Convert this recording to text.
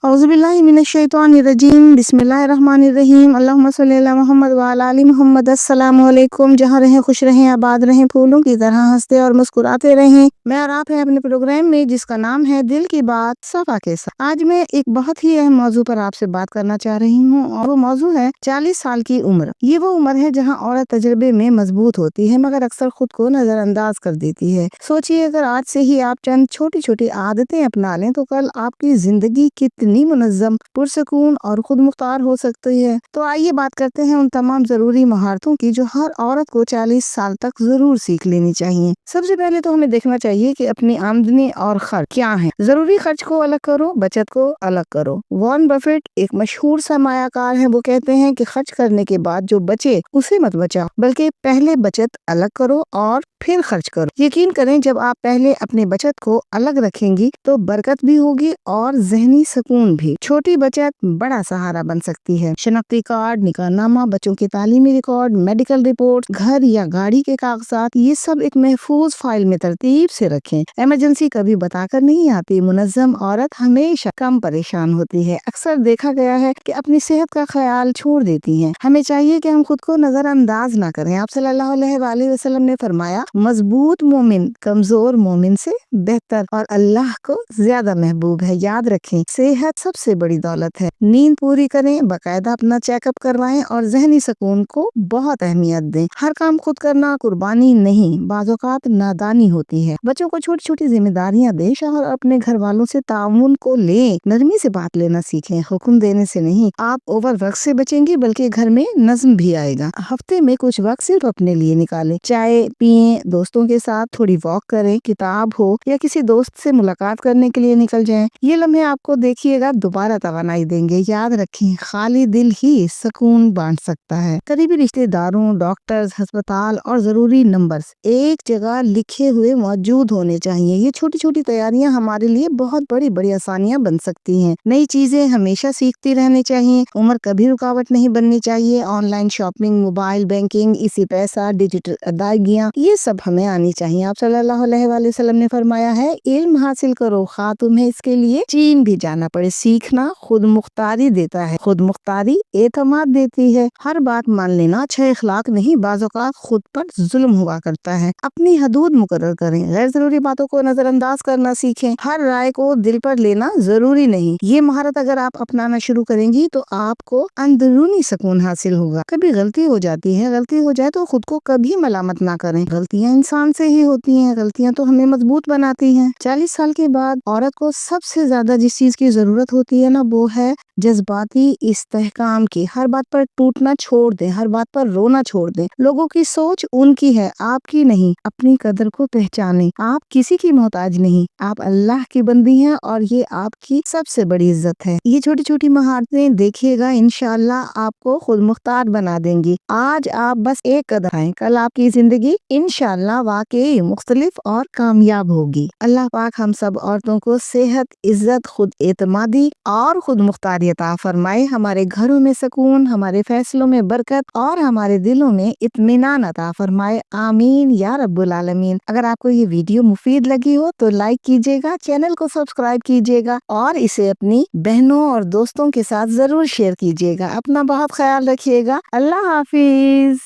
औज़ुबिल्लाहि मिनश्शैतानिर्रजीम बिस्मिल्लाहिर्रहमानिर्रहीम अल्लाहुम्मा सल्लि अला मोहम्मद व अला आलि मोहम्मद। अस्सलामु अलैकुम। जहाँ रहें खुश रहें, आबाद रहें, फूलों की तरह हंसते और मुस्कुराते रहें। मैं और आप हैं अपने प्रोग्राम में जिसका नाम है दिल की बात सफा के साथ। आज मैं एक बहुत ही अहम मौजू पर आपसे बात करना चाह रही हूँ और वो मौजू है 40 साल की उम्र। ये वो उम्र है जहाँ औरत तजुर्बे में मजबूत होती है मगर अक्सर खुद को नजरअंदाज कर देती है। सोचिए अगर आज से ही आप चंद छोटी छोटी आदतें अपना लें तो कल आपकी जिंदगी कितनी मुनज़्ज़म, पुरसकून और खुद मुख्तार हो सकती है। तो आइए बात करते हैं उन तमाम जरूरी महारतों की जो हर औरत को 40 साल तक जरूर सीख लेनी चाहिए। सबसे पहले तो हमें देखना चाहिए कि अपनी आमदनी और खर्च क्या है। जरूरी खर्च को अलग करो, बचत को अलग करो। वॉरेन बफेट एक मशहूर सरमायाकार है, वो कहते हैं कि खर्च करने के बाद जो बचे उसे मत बचाओ बल्कि पहले बचत अलग करो और फिर खर्च करो। यकीन करें जब आप पहले अपने बचत को अलग रखेंगी तो बरकत भी होगी और जहनी सुकून भी। छोटी बचत बड़ा सहारा बन सकती है। शनाख्ती कार्ड, निकाहनामा, बच्चों के तालीमी रिकॉर्ड, मेडिकल रिपोर्ट, घर या गाड़ी के कागजात, ये सब एक महफूज फाइल में तरतीब से रखें। इमरजेंसी कभी बताकर नहीं आती। मुनज़्ज़म औरत हमेशा कम परेशान होती है। अक्सर देखा गया है कि अपनी सेहत का ख्याल छोड़ देती हैं। हमें चाहिए कि हम खुद को नजरअंदाज ना करें। आप सल्लल्लाहु अलैहि वसल्लम ने फरमाया, मजबूत मोमिन कमजोर मोमिन से बेहतर और अल्लाह को ज्यादा महबूब है। याद रखें, सेहत सबसे बड़ी दौलत है। नींद पूरी करें, बाकायदा अपना चेकअप करवाएं और जहनी सुकून को बहुत अहमियत दें। हर काम खुद करना कुर्बानी नहीं, बाज़ औक़ात नादानी होती है। बच्चों को छोटी छोटी जिम्मेदारियां दें और अपने घर वालों से ताउन को लें। नरमी से बात लेना सीखें, हुक्म देने से नहीं। आप ओवर वर्क से बचेंगी बल्कि घर में नज्म भी आएगा। हफ्ते में कुछ वक्त सिर्फ अपने लिए निकालें। चाय पिएं, दोस्तों के साथ थोड़ी वॉक करें, किताब हो या किसी दोस्त से मुलाकात करने के लिए निकल जाएं। ये लम्हे आपको देखिएगा दोबारा तवानाई देंगे। याद रखें, खाली दिल ही सुकून बांट सकता है। करीबी रिश्तेदारों, डॉक्टर्स, अस्पताल और जरूरी नंबर्स एक जगह लिखे हुए मौजूद होने चाहिए। ये छोटी छोटी तैयारियां हमारे लिए बहुत बड़ी बड़ी आसानियां बन सकती हैं। नई चीजें हमेशा सीखती रहनी चाहिए। उम्र कभी रुकावट नहीं बननी चाहिए। ऑनलाइन शॉपिंग, मोबाइल बैंकिंग, इसी पैसा, डिजिटल अदायगियां, ये सब हमें आनी चाहिए। आप सल्लल्लाहु अलैहि वसल्लम ने फरमाया है, इल्म हासिल करो खा तुम्हें इसके लिए चीन भी जाना पड़े। सीखना खुद मुख्तारी देता है, खुद मुख्तारी एतमाद देती है। हर बात मान लेना अच्छा इखलाक नहीं, बाज़ औक़ात खुद पर जुल्म हुआ करता है। अपनी हदूद मुकर्रर करें, गैर जरूरी बातों को नजरअंदाज करना सीखें। हर राय को दिल पर लेना जरूरी नहीं। ये महारत अगर आप अपनाना शुरू करेंगी तो आपको अंदरूनी सुकून हासिल होगा। कभी गलती हो जाती है, गलती हो जाए तो खुद को कभी मलामत ना करें। गलतियां इंसान से ही होती हैं, गलतियां तो हमें मजबूत बनाती हैं। 40 साल के बाद औरत को सबसे ज्यादा जिस चीज की जरूरत होती है ना, वो है जज्बाती इस्तेहकाम की। हर बात पर टूटना छोड़ दें, हर बात पर रोना छोड़ दें। लोगों की सोच उनकी है, आपकी नहीं। अपनी कदर को पहचानें। आप किसी की मोहताज नहीं, आप अल्लाह की बंदी हैं और ये आपकी सबसे बड़ी इज्जत है। ये छोटी छोटी महारतें देखिएगा, इंशाअल्लाह आपको खुद मुख्तार बना देंगी। आज आप बस एक कदम आए, कल आपकी जिंदगी इंशाअल्लाह वाकई मुख्तलिफ और कामयाब होगी। अल्लाह पाक हम सब औरतों को सेहत, इज्जत, खुद एतमादी और खुद मुख्तारी अता फरमाए। हमारे घरों में सुकून, हमारे फैसलों में बरकत और हमारे दिलों में इत्मीनान अता फरमाए। आमीन या रब्बुल आलमीन। अगर आपको ये वीडियो मुफीद लगी हो तो लाइक कीजिएगा, चैनल को सब्सक्राइब कीजिएगा और इसे अपनी बहनों और दोस्तों के साथ जरूर शेयर कीजिएगा। अपना बहुत ख्याल रखिएगा। अल्लाह हाफिज।